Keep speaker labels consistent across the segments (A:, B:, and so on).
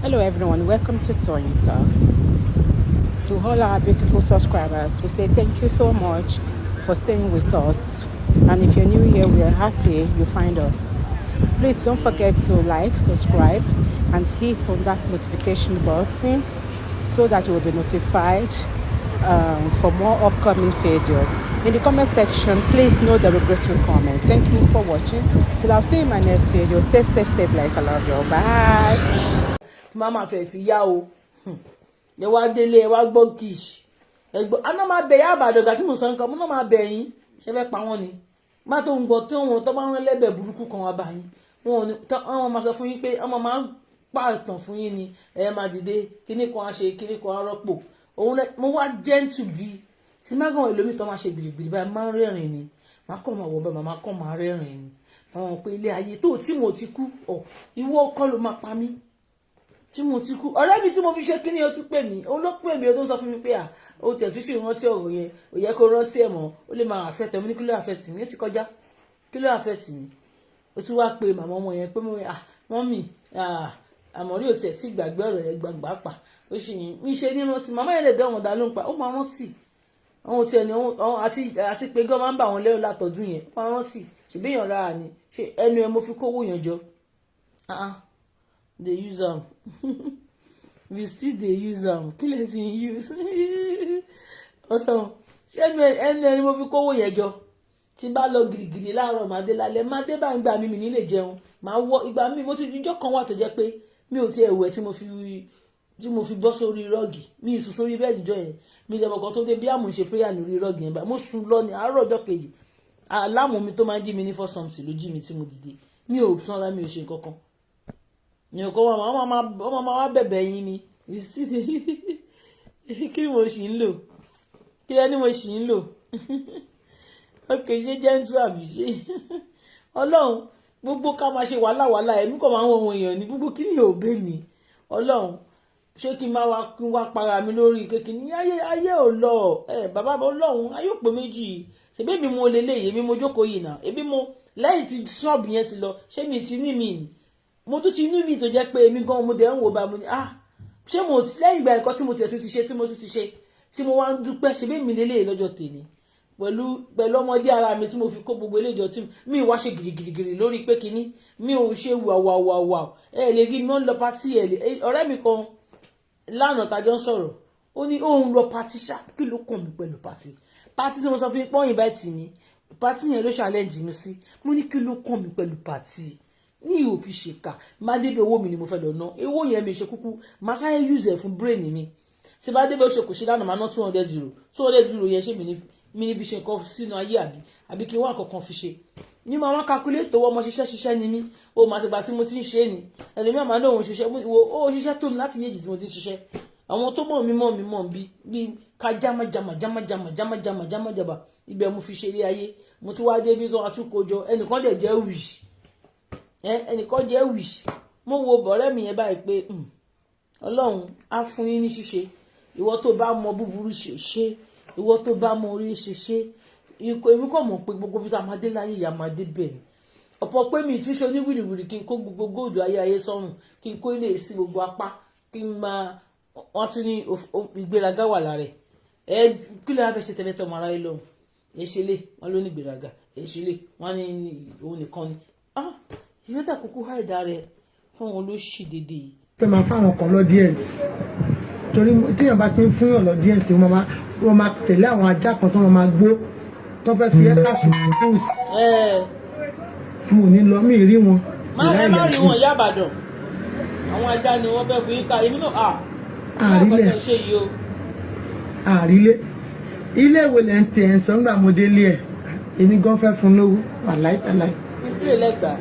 A: Hello everyone, welcome to Tony Talks. To all our beautiful subscribers, we say thank you so much for staying with us. And if you're new here, we are happy you find us. Please don't forget to like, subscribe, and hit on that notification button so that you will be notified for more upcoming videos. In the comment section, please no derogatory comment. Thank you for watching. Till I'll see you in my next video. Stay safe, stay blessed. I love you. Bye.
B: Mama fẹ́ fi yá o. Ẹ wá délé, ẹ wá gbọ́ gish. Ẹ gbọ́, ana máa bẹ̀ yá Ìbàdàn ga tí mo sọ nǹkan, mo náà máa bẹ̀ yín. Ṣé fẹ́ pa wọ́n ni? Má tó ń gbọ́ tí wọ́n tó bá ń lẹ́bẹ̀ burúkú kan wá bá yín. Wọ́n máa sọ fún yín pé ọmọ máa ń pààtàn fún yín ni. Ẹ máa dìde, kíní kan á ṣe, kíní kan á rọ́pò. Mo wá gentle bí. Tí má gan èlòmí tó máa ṣe gbìrìgbìrì báyìí máa ń rẹ́rìn ni. Má kàn máa wọ̀ bẹ́ẹ̀, màmá kàn máa rẹ́rìn ni. Àwọn pé ilé ayé tó tí mo ti kú, ìwọ kọ́ ló máa pa mí. Tí mo ti kú ọ̀rẹ́ mi tí mo fi ṣe kíní ó tún pè mí ó ló pè mí ó tó sọ fún mi pé ó tẹ̀ tún sì rántí ọ̀rọ̀ yẹn ó yẹ kó rántí ẹ̀ mọ́ ó lè máa àfẹ́ tẹ̀mí ní kí ló àfẹ́ tì mí ó ti kọjá kí ló àfẹ́ tì mí ó tún wá pe màmá ọmọ yẹn pé wọ́n mì Àmọ̀rí ò tiẹ̀ tí gbàgbé ọ̀rọ̀ yẹn gbàgbà pa ó sì yín mi ṣe ní rántí màmá yẹn lè dá wọn dá ló ń pa ó máa rántí àwọn tiẹ̀ ní àti pé gan máa ń bà wọn lẹ́rù látọ̀dún yẹn ó máa rántí ṣèbéyàn rárá ni ṣe ẹnu ẹ mo fi kówó yẹn jọ they use am we still dey use am kí lè sì ń use ọ̀nà ṣé ẹni mo fi kówó yẹn jọ tí bá lọ gìrìgìrì láàárọ̀ máa dé lálẹ́ máa dé bá ń gbà mí mi nílé jẹun máa wọ ìgbà mi mo ti ìjọ kan wà tó jẹ́ pé mi ò tiẹ̀ wẹ̀ tí mo fi bọ́ sórí rọ́ọ̀gì mi sùn sórí bẹ́ẹ̀dì jọ yẹn mi ìjọba kan tó dé bí àmọ̀ ṣe prayer lórí rọ́ọ̀gì yẹn bá mo sùn lọ ní àárọ̀ ọjọ́ kejì aláàmù mi tó máa ń jí mi ní for something ló jí mi tí mo dìde mi ò sanra mi ò ṣe nǹkan kan ní ọkọ ọmọ máa wá bẹ̀bẹ̀ yín ni kí ni mo ṣì ń lò kí ẹni mo ṣì ń lò ok ṣé gentle àbí ṣe ọlọ́run gbogbo ká máa ṣe wàhálà ẹ̀mí kò máa ń wọ̀n èèyàn ní gbogbo kí ni ò bẹ́ mi ọlọ́run ṣé kí n máa wá para mi lórí kékeré ní ayé ò lọ bàbá ọlọ́run ayé ò pé méjì ṣebí mi mo lélẹ́yìí èmi mo jókòó yìí náà ebi mo lẹ́yìn tí ṣọ́ọ̀bù yẹn ti lọ ṣé mi sí ní mi ni mo tún ti inú mi tó jẹ́ pé èmi gan mo dẹ̀ ń wò bá mo ní ṣé mo lẹ́yìn ìgbà ẹ̀kọ́ tí mo tẹ̀ tún ti ṣe tí mo tún ti ṣe tí mo wá ń dúpẹ́ ṣe bí mi lélẹ́yìí lọ́jọ́ tèmi pẹ̀lú ọmọdé ara mi tí mo fi kó gbogbo eléjọ tí mi wá ṣe gidigidi lórí pé kíní mi ò ṣe wà lè rí mi ó ń lọ pátì ọ̀rẹ́ mi kan lánàá tájọ́ ń sọ̀rọ̀ ó ní òun lọ pátì ṣá kí ló kàn mí pẹ̀lú pátì tí mo sọ fún pọ́yìn báyìí tì mí pátì yẹn ló challenge mi sí mo ní kí ló kàn mí pẹ̀lú pátì ní ò fi ṣèkà má débi owó mi ni mo fẹ́ lọ ná owó yẹn mi ṣe kúkú má sáyé use ẹ̀ fún brain mi tí bá débi ó ṣe kò ṣe lánàá má ná 200 euro yẹn ṣe mi ní fi ṣe nǹkan sínú ayé àbí kí n wá nǹkan fi ṣe ní máa wá calculate owó ọmọ ṣiṣẹ́ ni mí o mà ti gbà tí mo ti ń ṣe ni ẹlẹ́mí àmà náà òun ṣiṣẹ́ ó ṣiṣẹ́ tó ní láti yéjì tí mo ti ń ṣiṣẹ́ àwọn tó mọ̀ mí bí ká jámà ibẹ̀ mo fi ṣe ilé ayé mo tún wá débi tó wá tún kojọ ẹnìkan dẹ̀ jẹ́ wì ẹnìkan jẹ́ wì mo wo bọ̀rẹ́ mi yẹn báyìí pé ọlọ́run á fún yín ní ṣíṣe ìwọ tó bá mọ búburú ṣe ìwọ tó bá mọ orí ṣe èmi kò mọ̀ pé gbogbo bí tá a máa dé láyé ìyá máa dé bẹ́ẹ̀ ọ̀pọ̀ pé mi ìtúnṣe oníwìrìwìrì kí n kó gbogbo góòdù ayé sọ́run kí n kó ilé sí gbogbo apá kí n máa wọ́n tún ní ìgbéraga wà lára ẹ̀ kí ló wá fẹ́ ṣe tẹ́lẹ̀ tọmọ aráyé lọ́hùn èṣèlè wọn ló ní ìgbéraga èṣèlè wọn ní òun nìkan ni ìrètà kúkú háìdá rẹ fún wọn ló ṣì dédé yìí.
C: fẹ́ máa fáwọn kan lọ díẹ̀ torí téèyàn bá ti ń fún yàn lọ díẹ̀ sí wọ́n máa tẹ̀lé àwọn ajá kan tó wọ́n máa gbó tó fẹ́ fi ẹ́ka sùn mo ní lọ mí rí wọn.
B: má rí wọn Ìyá Ìbàdàn àwọn ajá ni wọ́n fẹ́ fún yín ká èmi náà
C: àrílé ilé ìwé lẹ́ ń tẹ̀ ẹ́ sọ́ngbà mo délé ẹ̀ èmi gan fẹ́ fún lówó wàláì tàláì.
B: ìpínlẹ̀ lẹ́gbàá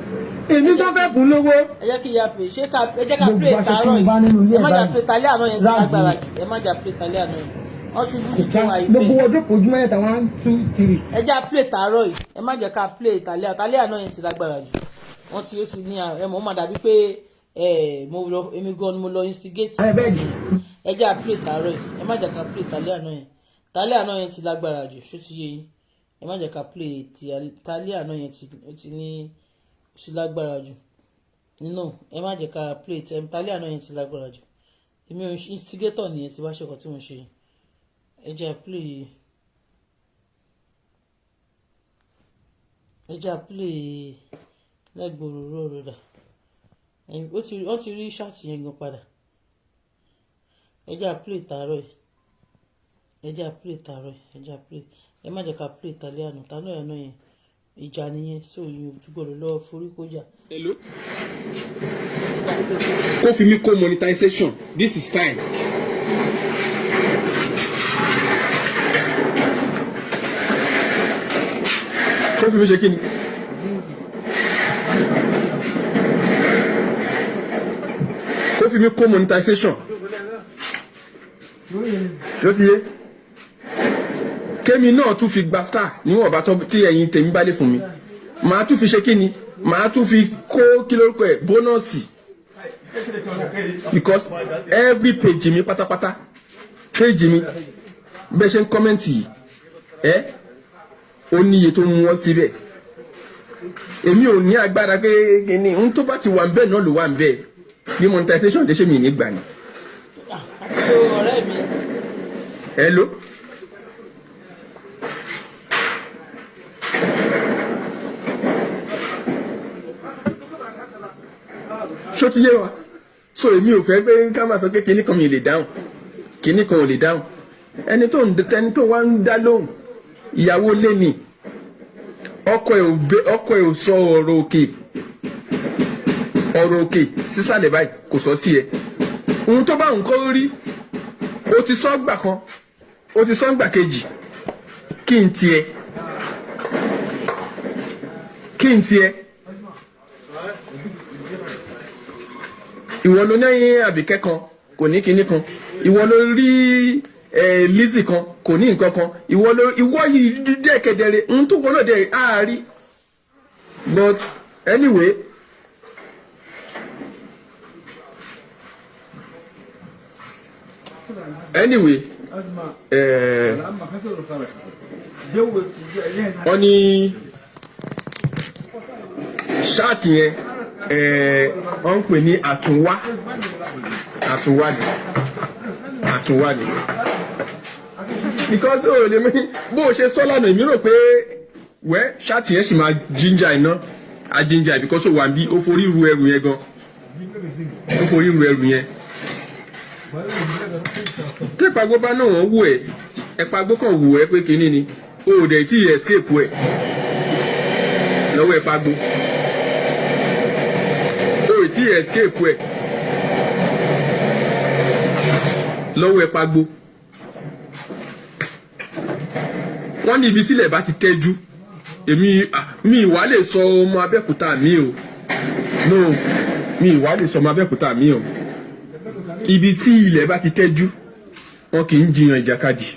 C: èmi tó fẹ́ fún lówó.
B: ẹ jẹ́ kí ya pè ṣé ẹ jẹ́ ká play tààrọ̀ yìí ẹ má jà play tàlẹ́ àná yẹn sí lágbára ẹ má jà play tàlẹ́ àná yẹn wọ́n sì bú ìjọ àìpé
C: gbogbo ọdún kò jùmọ̀ ẹ̀ta 1 2 3.
B: ẹ jẹ́ play tààrọ̀ yìí ẹ má jẹ́ ká play tàlẹ́ àná yẹn sí lágbára jù wọ́n ti ó ti ní ẹ̀mọ́ má dàbí pé èmi gan ni mo lọ instigate ẹ jẹ́ play tààrọ̀ yìí ẹ má jẹ́ ká play tàlẹ́ àná yẹn ti lágbára jù ṣó ti yé yín ẹ má jẹ́ ká play tàlẹ́ àná yẹn ti ní sí lágbára jù no ẹ má jẹ́ ká play tẹ̀ tálẹ́ àná yẹn ti lágbára jù èmi ò ń instigator nìyẹn tí bá ṣe ọkọ̀ tí mo ṣe ẹ jẹ́ play lẹ́gbòrò rọ̀rọ̀dà ó ti rí ṣáàtì yẹn gan padà ẹ jẹ́ play tààrọ̀ ẹ jẹ́ play tààrọ̀ ẹ jẹ́ play ẹ má jẹ́ ká play tálẹ́ àná yẹn ìjà nìyẹn so yìí túbọ̀ lọ forí kó jà.
D: Hello. Kó fi mí kó monetization this is time. Kó fi mí ṣe kí ni. Kó fi mí kó monetization. Ṣé ti yé? Kémi náà tún fi gba star níwọ̀n bá tọ́ tí ẹ̀yin tèmi bá lè fún mi màá tún fi ṣe kí ni màá tún fi kó kí lórúkọ ẹ̀ bónọ́ọ̀sì because every page mi pátápátá page mi bẹ́ẹ̀ ṣe ń kọ́mẹ́ǹtì yìí ó ní iye tó mú wọn síbẹ̀ èmi ò ní agbára pé ní n tó bá ti wà ń bẹ́ẹ̀ náà ló wà ń bẹ́ẹ̀ bí monetization dé ṣe mi ní gbà ni.
B: ọ̀rẹ́ mi.
D: Hello. ṣó ti yé wa so èmi ò fẹ́ pé ká máa sọ pé kinní kan mi lè dáhùn kinní kan ò lè dáhùn ẹni tó wá ń dá lóhùn ìyàwó lé ní ọkọ ẹ̀ ò sọ ọ̀rọ̀ òkè sísàlẹ̀ báyìí kò sọ sí ẹ ohun tó bá nǹkan rí ó ti sọ gbà kan ó ti sọ gbà kejì kí n tiẹ̀ ìwọ ló ní àbíkẹ́ kan kò ní kinní kan ìwọ ló rí Lizzy kan kò ní nǹkan kan ìwọ yìí dẹ́ kedere ń tó wọ́n náà dẹ́ àárí but anyway wọ́n ní ṣáàtì yẹn wọ́n ń pè ní àtúnwá ni because o lè mi bó o ṣe sọ lánàá èmi rò pé wẹ́ ṣáàtì yẹn sì máa jíjà iná ajíjà because o wà bí ó forí ru ẹrù yẹn gan ó forí ru ẹrù yẹn tẹ́pàgbọ́ bá náà wọ́n wù ẹ́ ẹ̀pàgbọ́ kan wù ẹ́ pé kínní ni o ò dẹ̀ tí ì escape ẹ̀ lọ́wọ́ ẹ̀pàgbọ́ tí escape ẹ lọ́wọ́ ẹ pagbo wọ́n ní ibi tílẹ̀ bá ti tẹ́jú mi ìwà lè sọ ọmọ Abẹ́òkúta mi o no mi ìwà lè sọ ọmọ Abẹ́òkúta mi o ibi tí ilẹ̀ bá ti tẹ́jú wọn kì í jiyàn ìjàkadì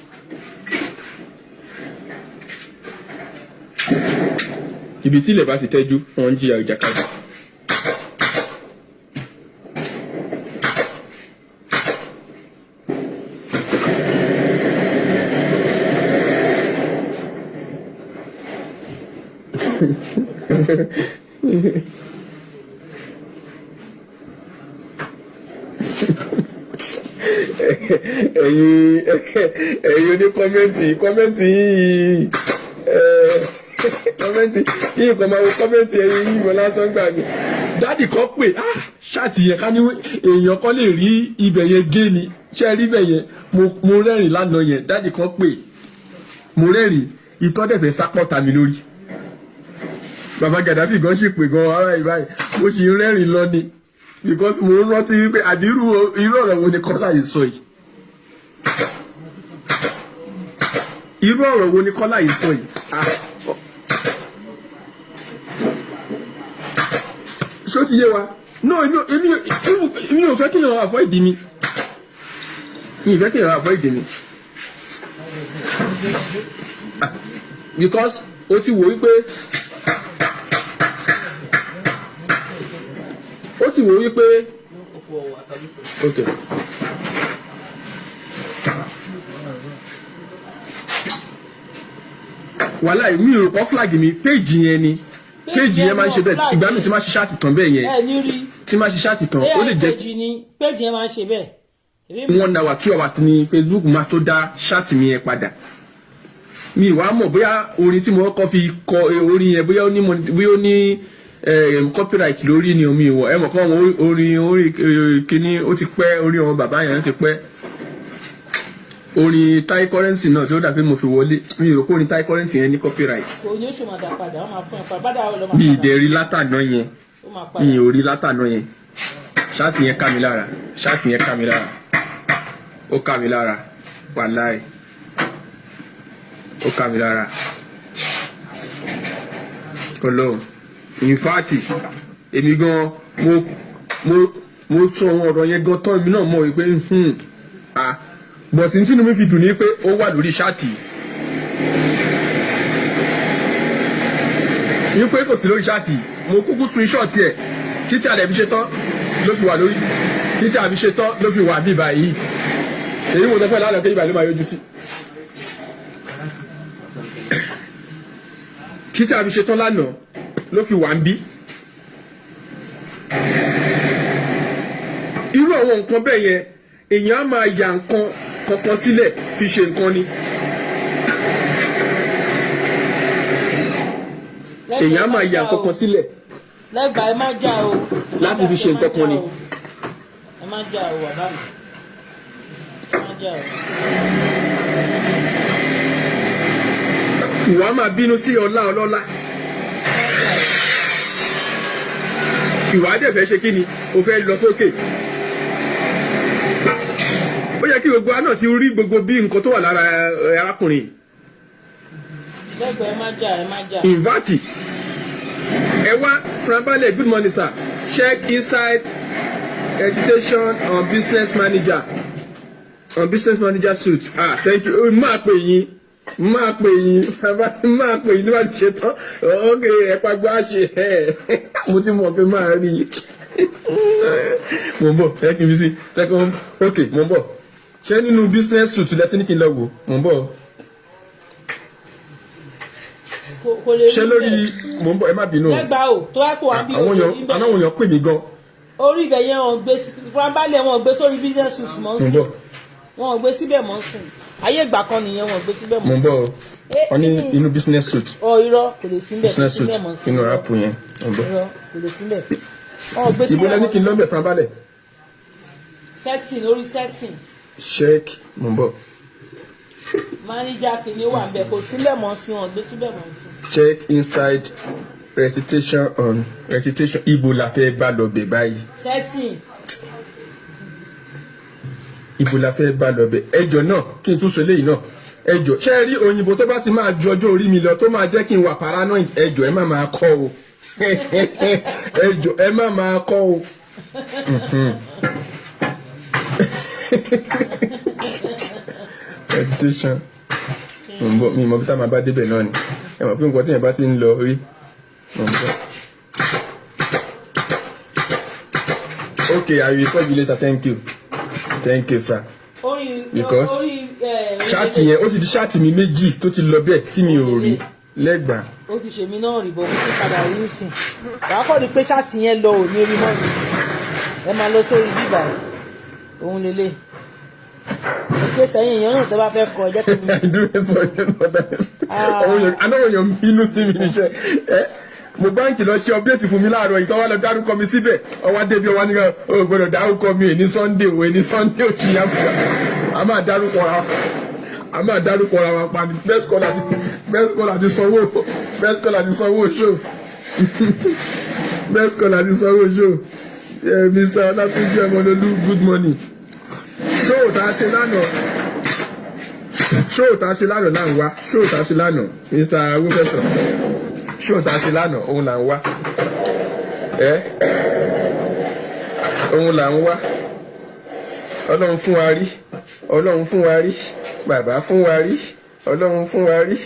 D: ibi tí ilẹ̀ bá ti tẹ́jú wọn ń jiyàn ìjàkadì. ẹ̀yin oní kọ́mẹ́ǹtì yìí kọ́ máa wo kọ́mẹ́ǹtì ẹ̀yin yìí wọ́n lásán gbà mí dáàdì kan pè ṣáàtì yẹn ká ní èèyàn kan lè rí ibẹ̀ yẹn gé ni ṣe rí ibẹ̀ yẹn mo rẹ́rìn lánàá yẹn dáàdì kan pè mo rẹ́rìn ìtọ́ dẹ̀ fẹ́ sápọ̀tà mi lórí bàbá Gàdáfì gan ṣì pè gan ara ìbáyìí mo sì ń rẹ́rìn lọ ni because mo ń rántí wípé àbí irú ọ̀rọ̀ wo ni Kọ́lá yìí sọ yìí irú ọ̀rọ̀ wo ni Kọ́lá yìí sọ yìí ṣó ti yé wa no èmi ò fẹ́ kí èèyàn avoid mi ìfẹ́ kí èèyàn avoid mi because o ti wò wípé okay wàhálà mi ò kọ́ flag mi péjì yẹn ni péjì yẹn máa ń ṣe bẹ́ẹ̀ ìgbà mi tí máa ṣe ṣáàtì tán bẹ́ẹ̀ yẹn tí máa ṣe ṣáàtì tán ó lè jẹ́
B: péjì yẹn máa ń ṣe bẹ́ẹ̀.
D: 1 hour 2 hours ni Facebook máa tó dá ṣáàtì mi yẹn padà mi wàá mọ̀ bóyá orin tí mo kọ́ fi kọ orin yẹn bóyá ó ní copyright lórí ni omi ìwọ ẹ mọ̀ kọ́ orin kíní ó ti pẹ́ orí ọmọ bàbá yẹn ti pẹ́ orin tai currency náà tí ó dà pé mo fi wọlé mi ò rò pé orin tai currency yẹn ní copyright.
B: òní oṣù máa dà padà wọn máa fún ẹ padà wọn lọ máa padà.
D: mi ìdẹ̀rí látàná yẹn mi ò rí látàná yẹn ṣáàtì yẹn ká mi lára ṣáàtì yẹn ká mi lára ó ká mi lára wàláì ó ká mi lára Ọlọ́run in fact èmi gan mo sọ àwọn ọ̀rọ̀ yẹn gan tán èmi náà mọ̀ wípé bọ̀sí tí inú mi fi dùn ní pé ó wà lórí ṣáàtì ní pé kò sí lórí ṣáàtì mo kúkú screenshot ẹ̀ títí àdẹ̀ fi ṣe tán ló fi wà lórí títí àfi ṣe tán ló fi wà bí báyìí èyí mo sọ fẹ́ lálẹ́ kéjì báyìí ló máa yọjú sí títí àfi ṣe tán lánàá ló fi wà ń bí irú àwọn nǹkan bẹ́ẹ̀ yẹn èèyàn á máa ya nǹkan kankan sílẹ̀ fi ṣe nǹkan ni èèyàn á máa ya nǹkan kan sílẹ̀
B: lẹ́gbàá ẹ má já o
D: láti fi ṣe nǹkan kan ni.
B: ẹ má já o bàbá mi ẹ má já o.
D: ìwà máa bínú sí ọlá ọlọ́lá ìwà dẹ̀ fẹ́ ṣe kí ni o fẹ́ lọ sókè ó yẹ kí gbogbo wa náà ti rí gbogbo bí nǹkan tó wà lára arákùnrin.
B: lẹ́gbàá ẹ má já ẹ má já.
D: invati ẹ wá Franbale good morning sir check inside education on business manager suit thank you máa pè yín nígbà tí ṣe tán ok ẹ̀pà gbọ́ àṣẹ mo ti mọ̀ pé máa rí i mo ń bọ̀ ẹ kì í fi sí second ok mo ń bọ̀ ṣé nínú business suit lẹ́tí ní kí n lọ wò mo ń bọ̀ ṣé lórí mo ń bọ̀ ẹ má bínú
B: lẹ́gbàá o tó wá pò wá bí
D: àwọn èèyàn pè mí gan.
B: orí ibẹ̀ yẹn wọn gbé Franbale wọn gbé sórí business suit mọ́ sí wọn gbé síbẹ̀ mọ́ sí ayé ìgbà kan nìyẹn wọn gbé síbẹ̀ mọ́ sí.
D: mo ń bọ̀ ọ ní inú business suit.
B: irọ́ kò lè síbẹ̀
D: business suit inú app yẹn mo ń bọ̀.
B: irọ́ kò lè síbẹ̀ wọn gbé síbẹ̀ mọ́ sí.
D: ìbò lẹ́ni kí n lọ́bẹ̀ Franbale.
B: setting lórí setting.
D: check mo ń bọ̀.
B: manager kìíní wà bẹ́ẹ̀ kò síbẹ̀ mọ́ sí wọn gbé síbẹ̀ mọ́ sí.
D: check inside recitation ibo la fẹ́ bá lọ bẹ̀ báyìí.
B: setting.
D: ibo la fẹ́ bá lọ bẹ̀ ẹjọ́ náà kí n tún sọ eléyìí náà ẹjọ́ ṣé ẹ rí òyìnbó tó bá ti máa ju ọjọ́ orí mi lọ tó máa jẹ́ kí n wà paranoid ẹjọ́ ẹ má máa kọ́ o ẹjọ́ ẹ má máa kọ́ o. meditation mi mọ̀ bí tá a máa bá débẹ̀ náà ni ẹ mọ̀ pé nǹkan tí yẹn bá ti ń lọ rí mo ń bọ̀. Okay, I will call you later. Thank you sir. Because ṣáàtì yẹn ó ti di ṣáàtì mi méjì tó ti lọ bẹ́ẹ̀ tí mi ò rí lẹ́gbàá.
B: ó ti ṣèmi náà rí bọ́ mo ti padà rí nsìn wàá kọ́ ni pé ṣáàtì yẹn lọ ò ní orí mọ́ mi ẹ máa lọ sórí bíbà òun lélẹ̀ ìgbé sẹ́yìn èèyàn náà tó bá fẹ́ kọ jẹ́ kí mi.
D: dúró sọ yẹn lọ́dà anáwó èèyàn bínú sí mi níṣẹ́ mo báńkì lọ ṣe ọbẹ̀tì fún mi láàárọ̀ yìí tó wá lọ dárúkọ mi síbẹ̀ ọwọ́ adébí ọwọ́ nígbà ó gbọ́dọ̀ dárúkọ mi èní Sunday òsì yàgò a máa dárúkọ ra wa pa ni best caller ti sanwó show best caller ti sanwó show Mr. Olatunji Ọmọlolú good morning show tá a ṣe lánàá là ń wá show tá a ṣe lánàá Mr. Awofeso show tá a ṣe lánàá òun là ń wá òun là ń wá ọlọ́run fún wa rí bàbá fún wa rí ọlọ́run fún wa rí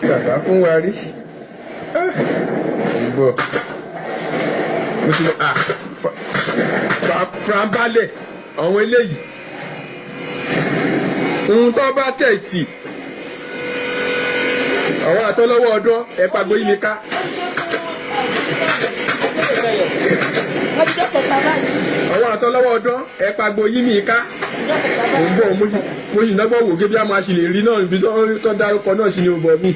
D: bàbá fún wa rí bọ̀ mo ti lọ Franbale àwọn eléyìí ohun tó bá tẹ̀ tì àwọn àtọ́lọ́wọ́ ọdún ẹ̀ pàgbó yìí mi ká.
B: wọ́n ti jẹ́ kẹta báyìí.
D: àwọn àtọlọ́wọ́ ọdún ẹ pagbo yí mi ká mo ń bọ̀ mo sì lọ́gbọ̀n wò gé bí a máa ṣe lè rí náà ibi tó dárúkọ náà sí ni ò bọ̀ mí.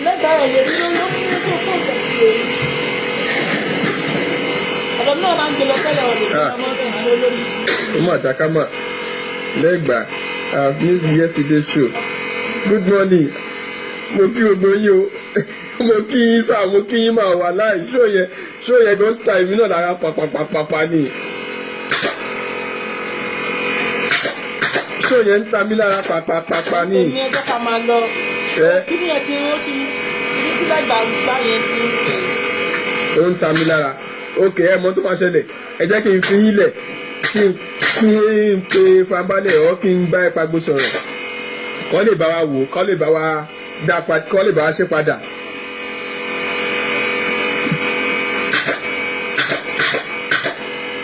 B: lẹ́gbàá ẹ̀ lè rí lórí ó ní kó fún ìtẹ̀sí èyí. ọ̀dọ̀ náà máa ń gbé lọ pẹ́lẹ̀ ọ̀dọ̀ ní ọmọ ọ̀sẹ̀ ní olórí.
D: ó mà dáká mà lẹ́gbàá I've missed yesterday's show. Good morning. Mo kí gbogbo yín o. Mo kí yín sá, mo kí yín máa wà láì. Ṣó yẹ gan ta èmi náà lára pàpàpàpà ni. Ṣó yẹ ń ta mí lára pàpàpàpà ni.
B: Èmi ẹjọ́ ká máa lọ. Kí ni ẹ ti rán sí ibi tí lẹ́gbàá gbá yẹn ti ń ṣe?
D: Ó ń ta mí lára. Ok, ẹ mọ tó máa ṣẹlẹ̀. Ẹ jẹ́ kí n fi yín lẹ̀. Kí n pe fanbalẹ̀ ọ́ kí n bá ẹ pagbo sọ̀rọ̀. Kọ́ lè bá wa wò, kọ́ lè bá wa dá padà, kọ́ lè bá wa ṣe padà.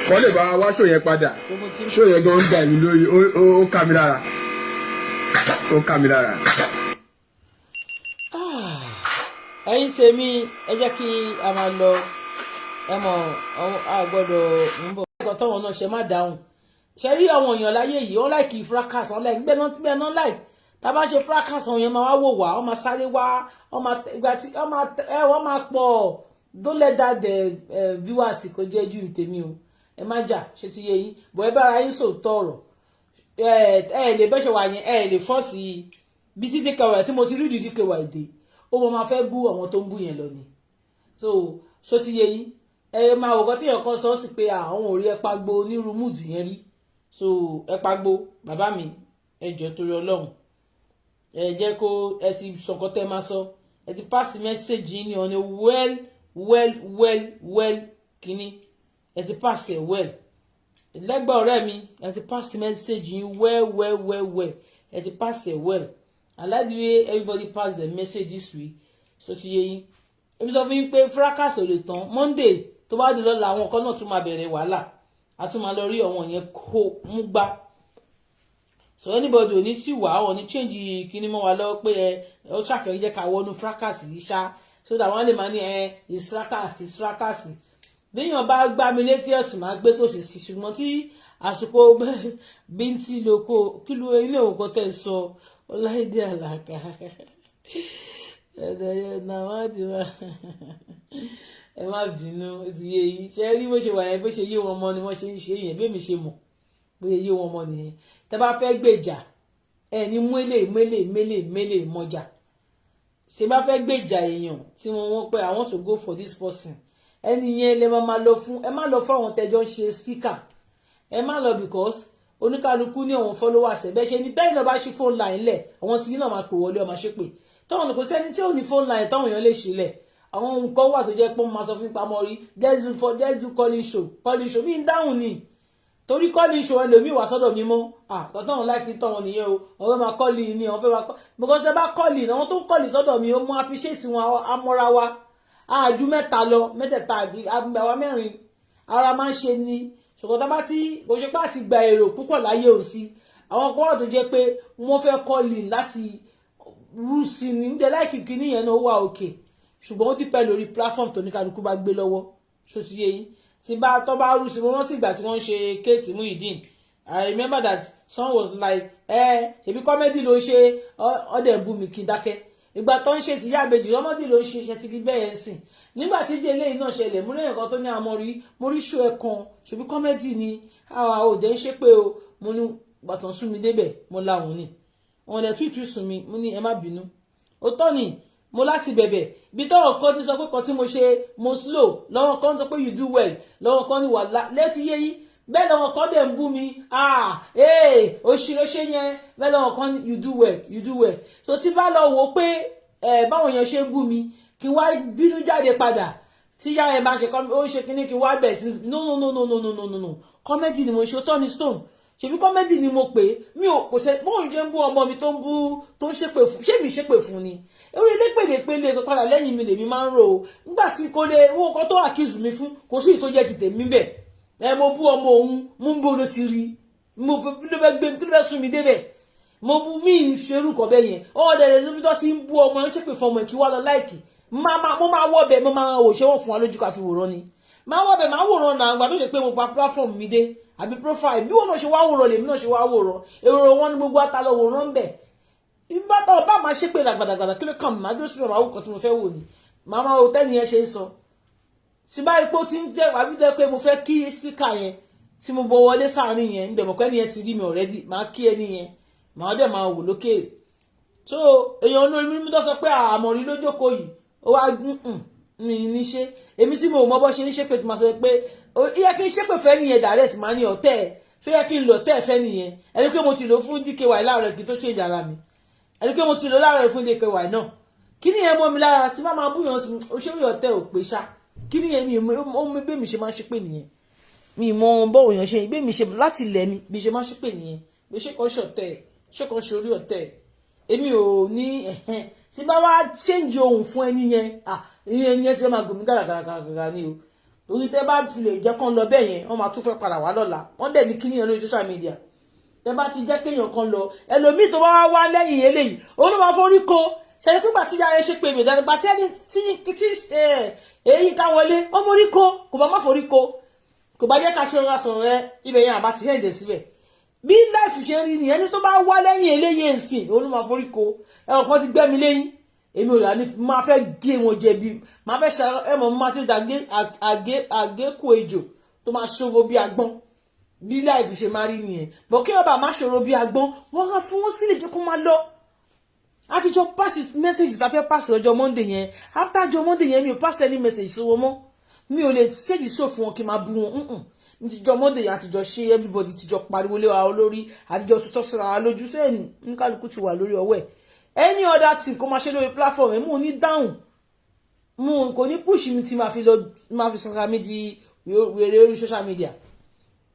D: Kọ́ lè bá wa wá ṣó yẹn padà. Ṣó yẹn gan ń gbà mí lórí, ó ká mi lára. Ó ká mi lára.
B: Ẹ̀yin tèmi ẹ jẹ́ kí a máa lọ ẹ mọ̀ a gbọ́dọ̀ ń bọ̀. Ẹ̀kọ́ tọ́wọ́n náà ṣe má dáhùn. Ṣé rí àwọn èèyàn láyé yìí wọ́n láìkì fracas wọ́n láìkì bẹ́ẹ̀ náà láìkì. Tá bá ṣe fracas àwọn èèyàn máa wá wò wá wọ́n máa sáré wá wọ́n máa pọ̀ don't let that viewers kò jẹ́ ju tèmi o ẹ má jà ṣe ti yé yín bọ̀ ẹ bára yín sòótọ́ ọ̀rọ̀ ẹ lè bẹ́ṣẹ̀ wà yẹn ẹ lè fọ́ọ̀sì bí tí dkw tí mo ti rí ìdí dkw èdè ó mọ máa fẹ́ bú àwọn tó ń bú yẹn lọ ni so ṣó ti yé yín ẹ máa wò kọ́ tí èèyàn kan sọ sí pé àwọn ò rí ẹ pagbo onírú múùdù yẹn rí so ẹ pagbo bàbá mi ẹ jọ̀ọ́ torí Ọlọ́run ẹ jẹ́ kó ẹ ti sọ nǹkan tẹ́ máa sọ ẹ ti pass message yín ní ọ̀nà well kínní ẹ ti pass ẹ well lẹ́gbàá ọ̀rẹ́ mi ẹ ti pass message yín well ẹ ti pass ẹ well I like the way everybody pass the message this week so ti yé yín ebi sọ fún yín pé fracas ò lè tán Monday tó bá di lọ́la àwọn kan náà tún máa bẹ̀rẹ̀ wàhálà a tún máa lọ rí àwọn yẹn kó mú gbá so anybody ò ní tí wà wọn ní change kíní mọ́ wa lọ́wọ́ pé ó ṣàfẹ́ jẹ́ ká wọnú fracas yìí ṣá so that wọ́n lè máa ní is fracas béèyàn bá gbá mi létí ọ̀sìn máa gbé tòsí sí ṣùgbọ́n tí àsìkò bíntì lóko kí ló ilé òkò tẹ̀ sọ Ọláìdé Àlàkà ẹ̀dẹ̀yẹ náà wá ti wá ẹ má bínú ti yé yìí ṣe rí bó ṣe wà yẹn bó ṣe yé wọn mọ́ ni wọ́n ṣe ń ṣe yẹn bí èmi ṣe mọ̀ bóyá yé wọn mọ́ nìyẹn tẹ́ bá fẹ́ gbèjà ẹ ní mélè mọ́jà ṣe bá fẹ́ gbèjà èèyàn tí wọ́n pé I want to go for this person ẹni yẹn lè máa lọ fún ẹ má lọ fún àwọn tẹ́jọ́ ń ṣe speaker ẹ má lọ because oníkálukú ní àwọn followers ẹ bẹ́ẹ̀ ṣe ni bẹ́ẹ̀ náà bá ṣí phone line lẹ̀ àwọn tí náà máa pè wọlé ọmọ ṣépè tọ́wọ́n kò sẹ́ni tí ò ní phone line táwọn èèyàn lè ṣe lẹ̀ àwọn nǹkan wà tó jẹ́ pé wọ́n máa sọ fún Amori let's do calling show mi ń dáhùn ni torí calling show ẹlòmíì wà sọ́dọ̀ mi mọ́ tọ́tọ́ wọn láìpẹ́ tọ́ wọn nìyẹn o ọ̀rọ̀ máa kọ́lì ni àwọn fẹ́ máa kọ́ because tẹ bá kọ́lì àwọn tó ń kọ́lì sọ́dọ̀ mi ó mú appreciate wọn amọ́ra wa àjù mẹ́ta lọ mẹ́tẹ̀ẹ̀ta àgbàwá mẹ́rin ara máa ń ṣe ni ṣùgbọ́n tá bá tí kò ṣe pé àti gba èrò púpọ̀ láyé ò sí àwọn kan wà tó jẹ́ pé wọ́n fẹ́ kọ́lì láti rú sí ni ń jẹ́ láìkì kíní yẹn náà ó wà òkè ṣùgbọ́n ó dípẹ́ lórí platform tó ní kálukú bá gbé lọ́wọ́ ṣó ti yé yín tí bá tó bá rú sí mo rántí ìgbà tí wọ́n ṣe kéèsì Muyideen I remember that someone was like ṣebí comedy ló ń ṣe ọdẹ bú mi kí n dákẹ́ ìgbà tó ń ṣe ti yá àbèjì ọmọdé ló ń ṣe iṣẹ́ ti rí bẹ́ẹ̀ sìn nígbà tí jẹ́ eléyìí náà ṣẹlẹ̀ mú lẹ́yìn kan tó ní Amori mo rí ṣó ẹ̀kan ṣebí comedy ni àwọn òde ń ṣe pé o mo ní gbàtàn sún mi débẹ̀ mo láwọn ni wọn lè túìtú sùn mi mo ní ẹ má bínú ó tọ́ ni mo láti bẹ̀bẹ̀ bí tọ́wọ́ kan ti sọ pé kan tí mo ṣe mo slow lọ́wọ́ kan sọ pé you do well lọ́wọ́ kan ní wà létí yé yí bẹ́ẹ̀ lọ́wọ́ kan dẹ̀ ń bú mi òṣìṣẹ́ ṣe yẹn bẹ́ẹ̀ lọ́wọ́ kan you do well so tí bá lọ wò pé báwọn èèyàn ṣe ń bú mi kí n wá bínú jáde padà tí yá ẹ bá ṣe ó ṣe kíní kí n wá bẹ̀ sí no comedy ni mo ṣe Tony Stone ṣebí comedy ni mo pè mi ò kò ṣe bóun jẹ́ ń bú ọmọ mi tó ń ṣépè fún ṣé mi ṣépè fún ni orí lépèlépèlé padà lẹ́yìn mi lèmi máa ń rò ó nígbà tí kò lè owó kan tó accuse mi fún kò sí ìtó jẹ́ ti tèmi bẹ̀ mo bú ọmọ òun mú bó ló ti rí mo fẹ́ kí ló fẹ́ sún mi débẹ̀ mo bú mí ìṣerú kọ̀ bẹ́ẹ̀ yẹn ọ̀dẹ̀ lè lóbi tó sì ń bú ọmọ ẹ̀ ṣépè fún ọmọ ẹ̀ kí wá lọ láìkì mo máa wọ́ bẹ̀ mo máa wò ṣé wọ́n fún wa lójú ká fi wòran ni máa wọ́ bẹ̀ máa wòran náà àgbà tó ṣe pé mo pa platform mi dé àbí profile bí wọn náà ṣe wá wòran lèmi náà ṣe wá wòran èrò wọn ni gbogbo àtàlọ́ wòran ń bẹ̀ ìgbà tó ọba máa ṣépè làgbàdàgbàdà kí ló kàn mí máa dúró síbẹ̀ máa wò kan tí mo fẹ́ wò ni màá máa wò tẹ́ni yẹn ṣe ń sọ tí bá ipò tí ń jẹ́ àbí jẹ́ pé mo fẹ́ kí speaker yẹn tí mo bọ wọlé sáàrin yẹn ń bẹ̀ mọ̀ pé ẹni yẹn ti rí mi already máa kí ẹni yẹn màá dẹ̀ máa wò lókèrè so èèyàn olórí mímú tó sọ pé Amori ló jókòó yìí ó wá mi ní ṣe èmi tí mo mọ bó ṣe ń ṣépè tí máa sọ pé yẹ kí n ṣépè fẹ́ nìyẹn direct máa ní ọ̀tẹ̀ ẹ̀ ṣó yẹ kí n lọ tẹ́ fẹ́ nìyẹn ẹni pé mo ti lò fún DKY láàárọ̀ kí tó change ara mi ẹni pé mo ti lò láàárọ̀ fún DKY náà kí ni yẹn mọ́ mi lára tí má máa búyàn sí òṣèré ọ̀tẹ̀ ò pé ṣá kí ni yẹn mi ó mi bí mi ṣe máa ṣépè nìyẹn mi mọ bọ́wọ̀ yàn ṣe bí mi ṣe láti ilẹ̀ mi bí ṣe máa ṣépè nìyẹn bí ṣe kàn ṣọ̀tẹ̀ ṣe kàn ṣorí ọ̀tẹ̀ èmi ò ní tí bá wá change ohun fún ẹni yẹn ẹni yẹn ti máa gòmí gàràgàràgàrà ni o torí tẹ́ bá fi lè jẹ́ kán lọ bẹ́ẹ̀ yẹn wọ́n máa tún fẹ́ padà wá lọ́la wọ́n dẹ̀ ní kíní yẹn lórí social media tẹ́ bá ti jẹ́ kéèyàn kan lọ ẹlòmíì tó bá wá lẹ́yìn eléyìí òun ló máa forí ko ṣẹlẹ̀ pípa tí yára ṣe pé mi ìdánilpa tí ẹni tí èyí ká wọlé ó forí ko kò bá má forí ko kò bá jẹ́ ká ṣe ọ̀rọ̀ sọ̀rọ̀ rẹ ibẹ̀ yẹn àbá ti rẹ̀ dé síbẹ̀ bí láìfi ṣe rí nìyẹn ní tó bá wá lẹ́yìn eléyìí ẹ̀sìn òun ló máa forí ko ẹ̀wọ̀n kan ti gbẹ́mi lẹ́yìn èmi ò rà ní máa fẹ́ gé wọn jẹ̀bi máa fẹ́ ṣe ẹ̀mọ̀ máa ti dàgé àgékù ejò tó máa ṣòro bí agbọ́n bí láìfi ṣe máa rí nìyẹn bọ̀ kí ọba máa ṣòro bí agbọ́n wọ́n á fún wọn sílẹ̀ jẹ́ kó máa lọ àtijọ́ pass message tá fẹ́ pass lọ́jọ́ Monday yẹn after ọjọ́ Monday yẹn mi ò pass any message sí wọn mọ́ mi ò lè stage show fún wọn kí n máa bú wọn nítijọ́ Monday yẹn àtijọ́ ṣe everybody tijọ́ pariwo lé wa lórí àtijọ́ tutọ́ síra wa lójú sẹ́yìn ní kálukú ti wà lórí ọwọ́ ẹ̀ any other thing kó máa ṣe lórí platform ẹ̀ mú ní down mú kò ní push mi tí máa fi sọ̀rọ̀ mi di wèrè orí social media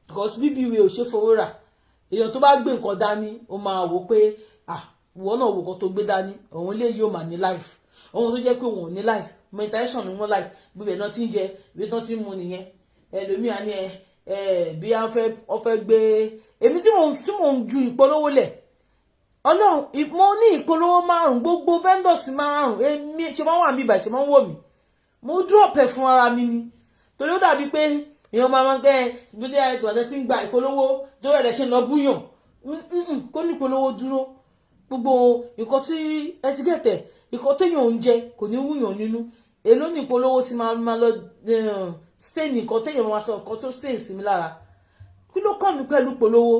B: because bíbí ìwé ò ṣe fowó rà èèyàn tó bá gbé nǹkan dání ó máa wò pé ìwọ náà wò kan tó gbé dání òun lè yóò máa ní life òun tó jẹ́ pé òun ò ní life meditation ni wọ́n life bíbẹ̀ náà ti ń jẹ bí tán ti ń mu nìyẹn ẹlòmíà ní bí a fẹ́ gbé èmi tí mò ń ju ìpolówó lẹ̀ ọlọ́run mo ní ìpolówó 5 gbogbo vendors 5 èmi ṣe máa wà mí báyìí ṣe máa ń wò mí mo drop ẹ̀ fún ara mi ni torí ó dàbí pé èèyàn máa ń gbẹ́ ìgbélé ẹgbẹ̀rún tí ń gba ìpolówó tó rẹ̀ ṣe lọ búyàn kó ní ìpolówó dúró gbogbo nǹkan tí ẹ ti gẹ̀tẹ̀ nǹkan téèyàn ń jẹ kò ní wúyàn nínú èló ní ìpolówó tí máa lọ stain nǹkan téèyàn máa sọ nǹkan tó stain sí mi lára kí ló kàn mí pẹ̀lú ìpolówó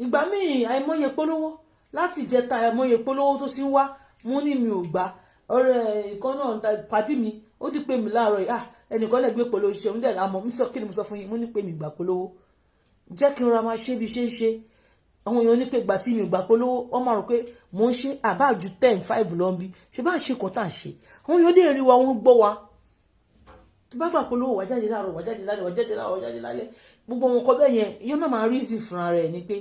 B: ìgbà míì àìmọye ìpolówó láti ìjẹta àìmọye ìpolówó tó sì ń wá mú ní mi ò gbà ọ̀rẹ́ ìkan náà pàdé mi ó ti pè mí láàárọ̀ yìí ẹnìkan lè gbé polówó ṣe òun dẹ̀ àmọ́ mi sọ kí ni mo sọ fún yín mo ní pé mi gbà polówó jẹ́ kí n ra máa ṣe bí ṣe ń ṣe àwọn èèyàn ní pé gbà sí mi gbà polówó wọ́n máa rò pé mò ń ṣe àbá ju 10 5 lọ bí ṣe bá ń ṣe kọ́tà ṣe àwọn èèyàn dé rí wa wọ́n gbọ́ wa tó bá gbà polówó wà jáde láàárọ̀ wà jáde lálẹ́ wà jáde láàárọ̀ wà jáde lálẹ́ gbogbo wọn kọ bẹ́ẹ̀ yẹn yóò náà máa rí sí fúnra rẹ̀ ni pé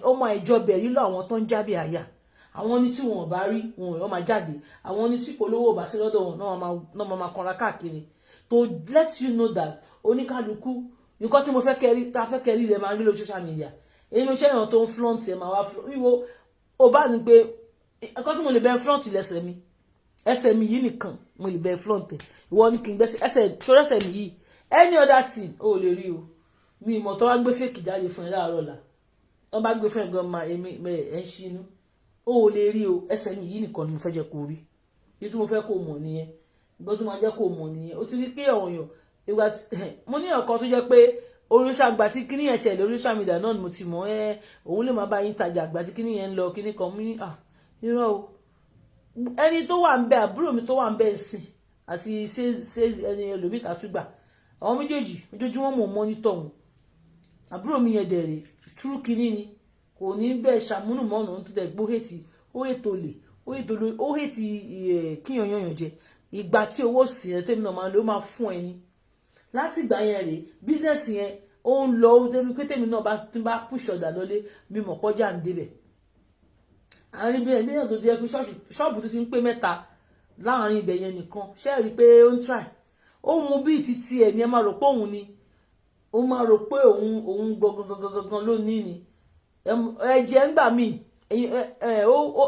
B: ọmọ ìjọ bẹ̀rí lọ àwọn tó ń jábẹ̀ àyà àwọn ní tí wọn ò bá rí wọn ò máa jáde àwọn ní tí polówó bá sí lọ́dọ̀ wọn náà máa kanra káàkiri to let you know that oníkálukú nǹkan tí mo fẹ́ kẹ́rí tá a fẹ́ kẹ́rí rẹ̀ máa rí lórí social media èyí ló ṣẹ́yàn tó ń flaunt ẹ̀ máa wá wíwo ó bá ní pé nǹkan tí mo lè bẹ flaunt lẹ́sẹ̀ mi ẹsẹ̀ mi yìí nìkan mo lè bẹ flaunt ẹ̀ ìwọ ní kí n gbẹ́sẹ̀ ẹsẹ̀ tó rẹ́sẹ̀ mi yìí any other thing ó lè rí o mi ìmọ̀ tó wá gbé fèkì jáde fún ẹ láàárọ̀ là wọ́n bá gbé fún ẹ gan ma èmi ẹ̀ ń ṣinú ó lè rí o ẹsẹ̀ mi yìí nìkan ni mo fẹ́ jẹ́ kó rí èyí tí mo fẹ́ kó mọ̀ nìyẹn ìgbọ́n tó máa jẹ́ kó mọ̀ nìyẹn ó ti rí pé ọ̀yàn ìgbà mo ní ọ̀kan tó jẹ́ pé oríṣà àgbà tí kíní yẹn ṣẹlẹ̀ oríṣà mídíà náà ni mo ti mọ̀ òun lè máa bá yín tajà àgbà tí kíní yẹn ń lọ kíní kan mú irọ́ o ẹni tó wà ń bẹ àbúrò mi tó wà ń bẹ ẹ̀sìn àti ẹni ẹlòmíì àtúgbà àwọn méjèèjì ojoojúmọ́ mò ń mọ́nítọ̀ wọn àbúrò mi yẹn dẹ̀rẹ̀ túrú kíní ni kò ní bẹ́ẹ̀ ṣàmúnù mọ́nà tó dẹ̀ gbó hètì ó hètì kíyàn yànyàn jẹ ìgbà tí owó sì ẹ tẹ́mi náà máa ló máa fún ẹni láti ìgbà yẹn rèé bísínẹ́sì yẹn ó ń lọ ó débi pé tèmi náà bá pùṣọ̀ dà lọ́lé bí mọ̀ pọ́jà ń débẹ̀ àárín bí ẹni tó jẹ́ pé ṣọ́ọ̀bù tó ti ń pé 3 láàárín ibẹ̀ yẹn nìkan ṣe rí i pé ó ń try ó mú bí títí ẹ̀ ní ẹ máa rò pé òun ni ó máa rò pé òun gangan ló ní ni ẹ̀jẹ̀ ń gbà mí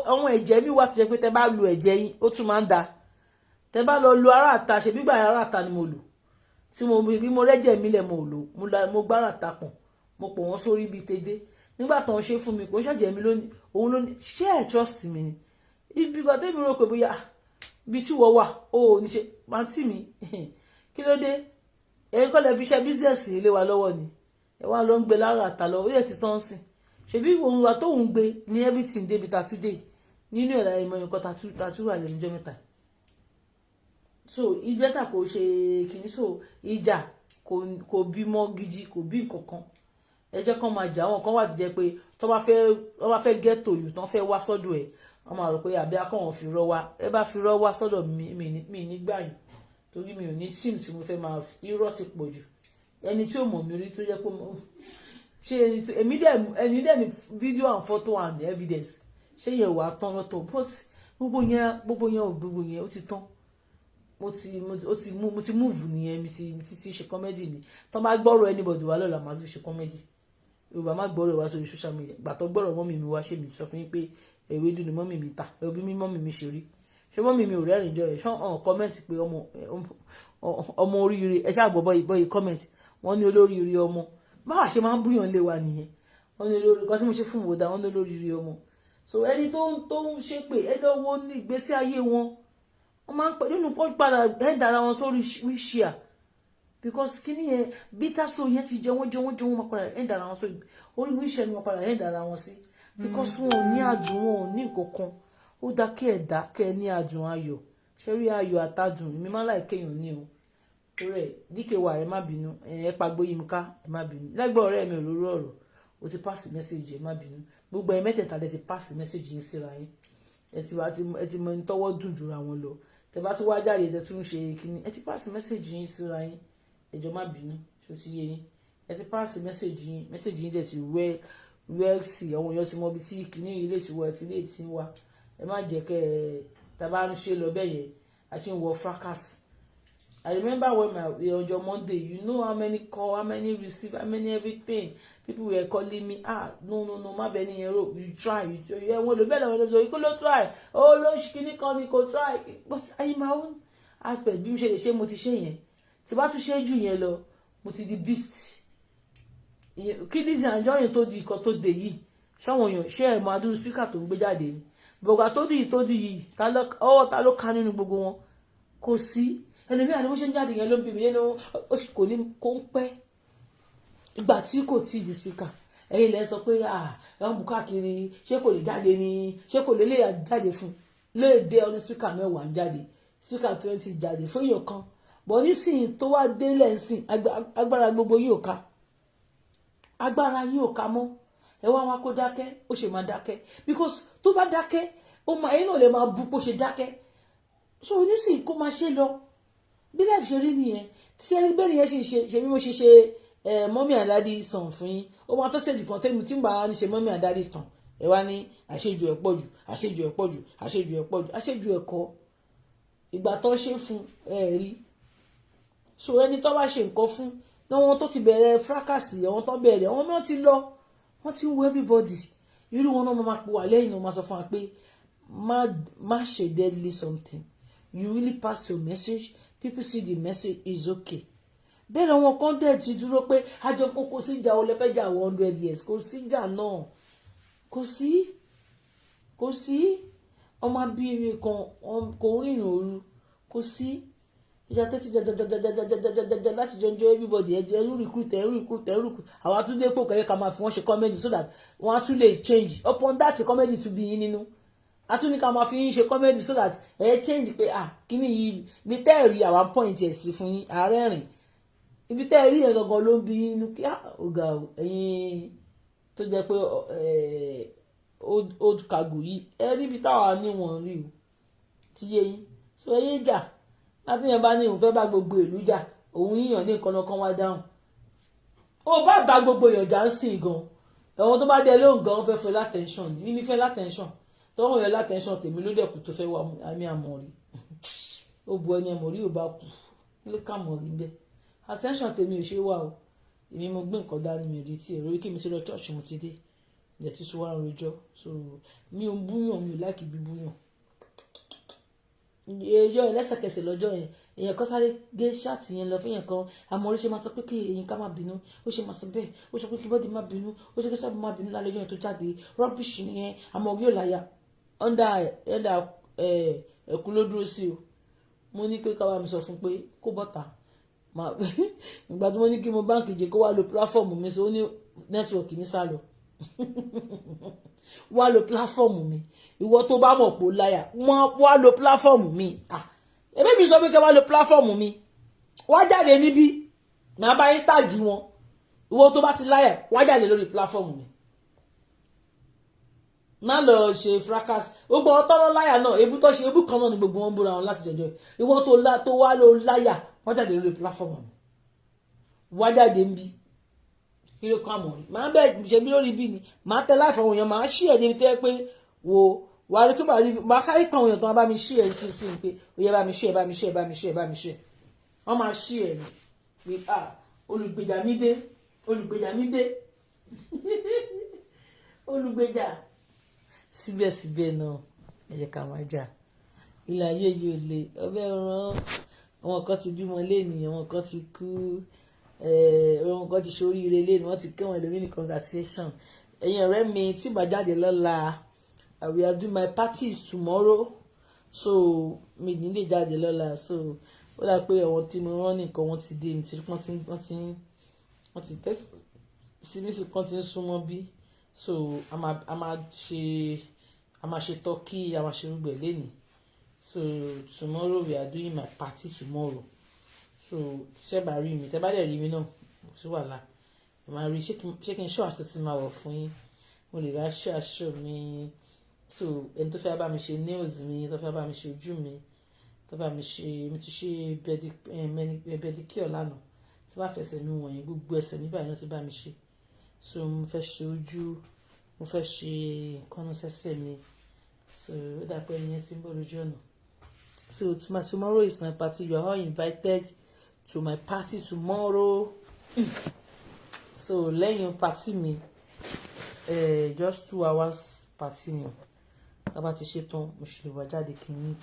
B: àwọn ẹ̀jẹ̀ mi wà tó jẹ́ pé tẹ́ bá lu ẹ̀jẹ̀ yín ó tún máa ń da tẹ́ bá lọ lo ara àta ṣe bígbà ara àta ni mo lò tí mo bí mo rẹ́jẹ̀ mi lẹ̀ mo lò mo gbára àta pọ̀n mo pọ̀ wọ́n sórí ibi tẹ́dẹ́ nígbà tó ń ṣe fún mi kò ń ṣàjẹ́ mi lónìí òun ló ní ṣé ẹ̀ trust mi ni ibi kan tẹ́mi rò pé bóyá bí tí wọ́n wà ó ní ṣe pàǹtí mi kí ló dé ẹ̀yin kọ́ lẹ fi ṣe bísíǹsì ilé wa lọ́wọ́ ni ẹ wá lọ ń gbé lára àtà lọ ó yẹ ti tán sí ṣebí òun wa tó ń gbé ní everything débi tàtúndé nínú ẹ̀rọ ìmọ̀ nǹkan tàtú wà lẹ́nu ọjọ́ mẹ́ta so ìgbẹ́ta kò ṣe kìíní so ìjà kò bímọ gidi kò bí nǹkan kan ẹ jẹ́ kán máa jà àwọn kan wà ti jẹ́ pé tó bá fẹ́ get to you tán fẹ́ wá sọ́dọ̀ ẹ̀ wọ́n máa rò pé àbí akọ́wọ̀n fi rọ́ wá ẹ bá fi rọ́ wá sọ́dọ̀ mi nígbà yìí torí mi ò ní tíìmù tí mo fẹ́ máa irọ́ ti pọ̀ jù ẹni tí ò mọ̀ mi rí tó jẹ́ pé ṣe èmi dẹ̀ ní video and photo and evidence ṣé yẹ wà tán lọ́tọ̀ but gbogbo yẹn ó ti tán mo ti move nìyẹn mi ti ṣe comedy mi tán bá gbọ́rọ̀ anybody wá lọ́la máa fi ṣe comedy yorùbá má gbọ́rọ̀ wá sórí social media gbàtọ́ gbọ́rọ̀ mọ́mì mi wá ṣe mi sọ fún yín pé ewédú ni mọ́mì mi ta ẹbí mi mọ́mì mi ṣe rí ṣé mọ́mì mi ò rẹ́rìn jọ ẹ̀ ṣán ọ̀n comment pé ọmọ oríire ẹ ṣáà gbọ́ bọ́yì comment wọ́n ní olóríire ọmọ báwa ṣe máa ń búyàn lé wa nìyẹn wọ́n ní olórí kan tí mo ṣe fún ìwòdà wọ́n ní olóríire ọmọ so ẹni tó ń ṣe pé ẹ lọ́wọ́ ní ìgbésí ayé wọn wọ́n máa ń pè nínú pọ́n padà ẹ̀dà ara wọn sórí wíṣíà because kíní yẹn bitter soul yẹn ti jẹ wọ́n máa padà ẹ̀dà ara wọn sórí orí wíṣíà ni wọ́n padà ẹ̀dà ara wọn sí because wọn ò ní àdùn wọn ò ní nǹkan kan ó dá kí ẹ̀dá kẹ́ ẹ ní àdùn ayọ̀ ṣé rí ayọ̀ àtàdùn mi máa láì kéèyàn ní o torí ẹ̀ díkẹ́ wa ẹ má bínú ẹ pàgbó yìí ká ẹ má bínú lẹ́gbẹ̀ẹ́ ọ̀rẹ́ mi ò lórí ọ̀rọ̀ o ti pass message ẹ má bínú gbogbo ẹ mẹ́tẹ̀ẹ̀ta lẹ ti pass message yín síra yín ẹ ti mọ ẹni tọ́wọ́ dùn jura wọn lọ tẹ bá tún wá jáde tẹ tún ṣe kíní ẹ ti pass message yín síra yín ẹ jọ̀ọ́ má bínú ṣó ti yé yín ẹ ti pass message yín dẹ̀ ti wẹ́ẹ́ sí àwọn èèyàn ti mọ ibi tí kíní ilé ti wọ ẹ ti lè ti wá ẹ má jẹ́ kẹ́ ẹ tàbá ń ṣe lọ bẹ́ẹ̀ yẹn a ṣe ń wọ fracas. I remember when on your Monday, you know how many call, how many receive, how many everything. People were calling me, no, ma Benny Hero, you try, you want to better, you could try. Oh, no, she can't try. But I in my own aspect, bí mo ṣe lè ṣe mo ti ṣe yẹn. Tí bá tún ṣe jù yẹn lọ, mo ti di beast. Kí Lizzy Anjorin tó di nǹkan tó dé yìí, ṣáwọn èèyàn ṣe ẹ̀ máa dúró speaker tó ń gbé jáde ni. Bọ̀gà tó di yìí, ọwọ́ ta ló ká nínú gbogbo wọn? Kò sí. Ẹlòmíà ni wọ́n ṣe ń jáde yẹn ló ń bí mi yẹn kò ní kó ń pẹ́ ìgbà tí kò tí di speaker ẹ̀yin lẹ́ sọ pé ẹ̀wọ̀n bù káàkiri ṣé kò lè jáde ni ṣé kò lè jáde fún léèdè ọdún speaker 10 ń jáde speaker 20 jáde fún èèyàn kan bọ̀ nísìnyí tó wá délẹ̀ ńsìn agbára gbogbo yìí ò ká agbára yìí ò ká mọ́ ẹ wá kó dákẹ́ ó ṣe máa dákẹ́ because tó bá dákẹ́ ó máa ẹ̀yin náà lè máa bú pé ó ṣe dákẹ́ so nísìnyí kó máa ṣe lọ bí life ṣe rí nìyẹn tí ẹni bẹ́ẹ̀ nìyẹn ṣe bí mo ṣe ṣe mọ́mí àdádi sàn fún yín ó máa tó ṣèjì kan tẹ́mi tí ń bá ní ṣe mọ́mí àdádi tàn ẹ wá ní àṣejù ẹ̀ pọ̀jù àṣejù ẹ̀ kọ́ ìgbà tó ṣe fún ẹ rí so ẹni tó bá ṣe nǹkan fún ní wọn tó ti bẹ̀rẹ̀ fracas àwọn tó bẹ̀rẹ̀ àwọn mìíràn ti lọ wọ́n ti ń wo everybody irú wọn náà máa pè wà lẹ́yìn náà máa sọ fún wa pé má ṣe deadly something you really pass your message. People see the message is okay. Bẹ́ẹ̀ ni àwọn kan dẹ̀ ti dúró pé àjọ kò sí ìjà o lè fẹ́ jà 100 years kò sí ìjà náà kò sí ọmọ abíire kan kò rìnrìn òru kò sí ìjà tẹ́tí jajajajajajajaja láti jọjọ everybody ẹ̀rú recruit àwọn àtúndé pò kẹ́yẹ́ ká máa fi wọ́n ṣe comedy so that wọ́n á tún lè change upon that comedy to be yín nínú. Atúni ká máa fi yín ṣe comedy so that ẹ change pé kíní yìí ibi tẹ́ ẹ̀ rí àwọn point ẹ̀ sí fún yín ààrẹ rìn ibi tẹ́ ẹ̀ rí ẹ̀ gangan ló ń bí inú kí ọ̀gá ẹ̀yin tó jẹ́ pé old cargo yìí ẹ rí ibi táwa níwọ̀n rí o ti yé yín so ẹyẹ jà láti yẹn bá ní òun fẹ́ bá gbogbo ìlú jà òun yíyàn ní nǹkan lọ́kàn wá dáhùn ó bá gbogbo èèyàn jà ń sìn gan ẹ̀wọ̀n tó bá dé lóhùn gan fẹ́ látẹ̀ńṣọ̀n ní fẹ́ látẹ̀ńṣọ̀n tọ́wọ́n yẹn látẹ̀ńṣọ̀n tèmi ló dẹ̀kù tó fẹ́ wá àmì Amori ó bu ẹni Amori ò bá kú ló kà Amori bẹ́ẹ̀ attention tèmi ò ṣe wà o èmi mo gbé nǹkan dání mi rí tí èrò kí mi ti lọ church mo ti dé ilẹ̀ tuntun wá ń rojọ́ so mi ò búyàn mi ò láìkí bí búyàn ẹjọ́ lẹ́sẹ̀kẹsẹ̀ lọ́jọ́ yẹn èèyàn kan sáré gé ṣáàtì yẹn lọ fún èèyàn kan Amori ṣe máa sọ pé kí èèyàn ká má bínú ó ṣe máa sọ bẹ́ẹ̀ ó sọ pé kí bọ́dì má bínú ó ṣe kí sábà má bínú lálẹ́ yẹn tó jáde rọ́bìṣì nìyẹn Amori ò láyà ọ̀ndà ẹ̀kú ló dúró sí o mo ní pé káwá mi sọ fún pé kó bọ́ta ìgbà tí mo ní kí mo báǹkì jẹ kó wá lo pláfọ́ọ̀mù mi so ó ní nẹ́tíwọ̀kì mi sá lọ wá lo pláfọ́ọ̀mù mi ìwọ tó bá mọ̀ pé ó láyà wá lo pláfọ́ọ̀mù mi ẹbí mi sọ pé kẹ́ wá lo pláfọ́ọ̀mù mi wá jáde níbí màá bá yín tàgì wọn ìwọ tó bá ti láyà wá jáde lórí pláfọ́ọ̀mù mi má lọ ṣe fracas gbogbo ọtọ́lọ́ láyà náà ebú tó ṣe ebú kan náà ni gbogbo wọn búra wọn láti jẹjọ ìwọ tó wá ló láyà wá jáde lórí pláfọ́ọ̀mù mi wá jáde ń bí kí ló kọ́ Amori màá bẹ́ẹ̀ ṣe bí lórí bí ni màá tẹ láìfọ̀ àwọn èèyàn màá ṣí ẹ̀ débi tẹ́ pé wo wà á rí tó bá rí màá sáré pa àwọn èèyàn tó máa bá mi ṣí ẹ̀ sí pé ó yẹ bá mi ṣí ẹ̀ bá mi ṣí ẹ̀ bá mi ṣí ẹ̀ bá mi ṣí ẹ̀ wọ́n máa ṣí ẹ̀ ní pé olùgbèjà mi dé olùgbèjà mi dé olùgbèjà síbẹ̀síbẹ̀ náà ẹ jẹ́ ká máa jà ilé ayé yìí ò le ọbẹ̀ ràn àwọn kan ti bímọ léènì àwọn kan ti kú àwọn kan ti ṣoríire léènì wọ́n ti kí wọn lómi ní congratulation ẹ̀yin ọ̀rẹ́ mi tí bá jáde lọ́la I will do my party is tomorrow so mi ní lè jáde lọ́la so ó dà pé àwọn tí mo rán nìkan wọ́n ti dé mi tí wọ́n ti tẹ́sí síbísì kan ti ń súnmọ́ bí so a máa ṣe turkey a máa ṣe rúgbẹ̀ lénìí so tomorrow we are doing my party tomorrow so ṣé bá rí mi tẹ́ bá dẹ̀ rí mi náà kò sí wàhálà ẹ máa rí ṣé kí n ṣọ́ aṣọ tí máa wọ̀ fún yín mo lè ra ṣọ́ aṣọ mi so ẹni tó fẹ́ bá mi ṣe nails mi tó fẹ́ bá mi ṣe ojú mi tó bá mi ṣe mo ti ṣe pedicure lánàá tí wọ́n fẹsẹ̀ mi wọ̀nyí gbogbo ẹsẹ̀ mi báyìí náà ti bá mi ṣe so mo fẹ́ ṣe ojú mo fẹ́ ṣe nǹkan náà sẹ́sẹ̀ mi so ó dà pé ẹni yẹn ti ń bọ̀ lójú ọ̀nà so tomorrow is my party you are all invited to my party tomorrow so lẹ́yìn party mi just 2 hours party ni tábà ti ṣe tán mo ṣe lè wá jáde kí n ní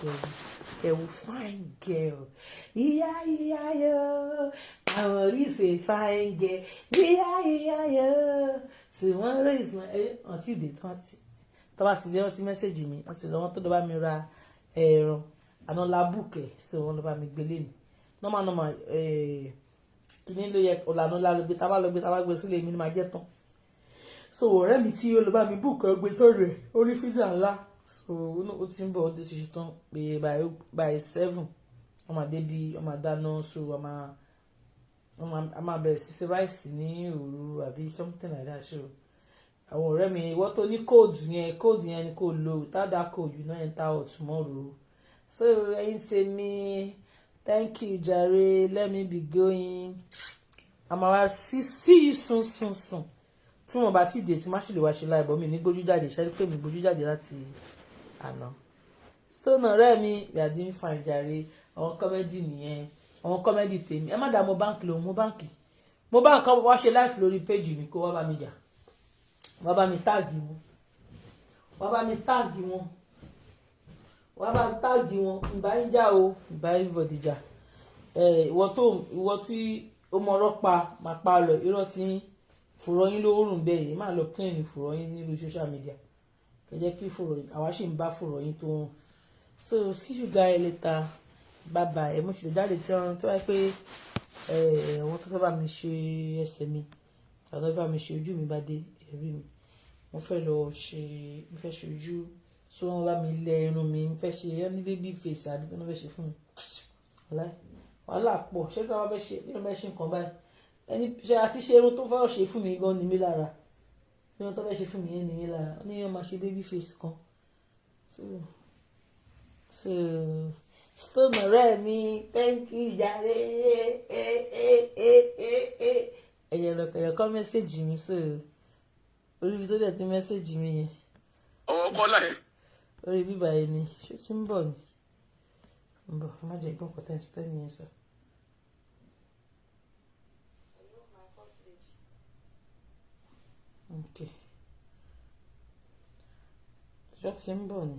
B: kẹwù fine girl ìyá yo Amori is a fine girl ìyá yo tomorrow is my ọtí ìdè tọ́ba ti dé wọ́n ti mẹ́sẹ̀gì mi wọ́n ti lọ wọ́n tó lọ́ bá mi ra ẹ̀rọ àná labúkẹ̀ so wọ́n lọ́ bá mi gbélé ni normal kìíní ló yẹ ọ̀làná lálọ́gbé tábà gbé sílé mi ni máa jẹ́ tán so ọ̀rẹ́ mi tí ó lọ bá mi búkọ̀ gbé sórí ẹ̀ orí fíìsà ńlá so ó ti ń bọ̀ ó ti ṣe tán pé by 7 wọ́n máa débi wọ́n máa dáná so wọ́n máa bẹ̀rẹ̀ sí ṣe ráìsì ní òru àbí something like that so àwọn ọ̀rẹ́ mi ìwọ tó ní code yẹn ni kò lò without that code you no enter out tomorrow so ẹ̀yin tèmi thank you jare let me be going àmàwá see you soon tí wọn bá ti dé tí má ṣe lè wá ṣe láìbọ mi ní gbójú jáde ṣáájú pé mi gbójú jáde láti àná stone ọ̀rẹ́ mi we are doing fine jare àwọn kọ́mẹ́dì nìyẹn àwọn kọ́mẹ́dì tèmi ẹ má dá mo báǹkì lòun mo báǹkì wá ṣe live lórí péjì mi kó wá bá mi jà wá bá mi táàgì wọn ìbá ń jà o ìbá everybody jà ìwọ tí ó mọ ọlọ́pàá máa pa lọ irọ́ tí fùrọ̀ yín lóòrùn bẹ́ẹ̀ yìí máa lọ clean ní fùrọ̀ yín nílùú social media kẹjẹ kí fùrọ̀ yín àwa sì ń bá fùrọ̀ yín tó hàn so see you guys later bye bye mo ṣe jáde tí wọn tó wáyé pé àwọn tó fẹ́ bá mi ṣe ẹsẹ̀ mi tàbí tó fẹ́ bá mi ṣe ojú mi bá dé ẹ̀rí mi mo fẹ́ ṣe ojú so wọn bá mi lẹ irun mi mo fẹ́ ṣe ẹni baby face àdúgbò náà fẹ́ ṣe fún mi wàhálà pọ̀ ṣé kí wọ́n fẹ́ ṣe nǹkan báyìí ẹni ṣe àti ṣe irun tó fẹ́ ṣe fún mi gan ni mí lára irun tó fẹ́ ṣe fún mi yẹn ni mí lára ó ní yẹn máa ṣe baby face kan so stone ọ̀rẹ́ mi thank you jare ẹ̀yẹ̀ kọ́ mẹ́sẹ̀gì mi so orí ibi tó dẹ̀ ti mẹ́sẹ̀gì mi yẹn
D: ọwọ́ kọ́lá yẹn
B: orí bíbá yẹn ni ṣé tí ń bọ̀ ni ń bọ̀ má jẹ́ gbọ́n kọ́tẹ́ ń sítẹ́ nìyẹn sọ. Okay. Ọjọ́ tí ń bọ̀ ni.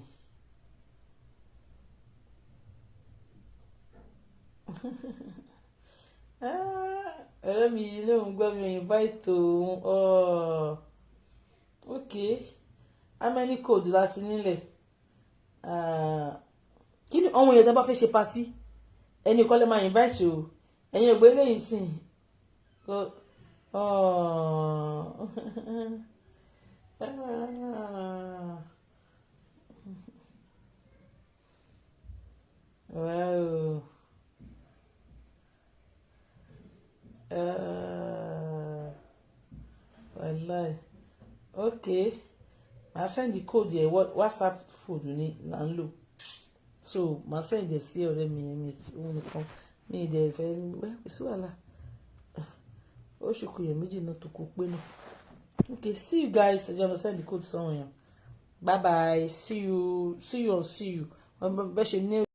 B: ọ̀rẹ́ mi lóun gbọ́ mi invite òun. Okay, how many code láti nílẹ̀? Kí ni àwọn èèyàn tó bá fẹ́ ṣe party ẹni kọ́ lè máa invite o, ẹ̀yin ògbé lẹ́yìn sìn. Wow. Wallahi. Okay, I send the code here. WhatsApp food ni là ń lò, so màá send the sí ọ̀rẹ́ mi òun nìkan mi ìdẹ̀ fẹ́ wẹ́ kò sí wàhálà. Oṣù kùyẹ̀ méjì náà tó kó pé náà. Okay, see you guys. I'm gonna send the code somewhere. Bye bye. See you. Bẹ́ẹ̀ ṣe ní.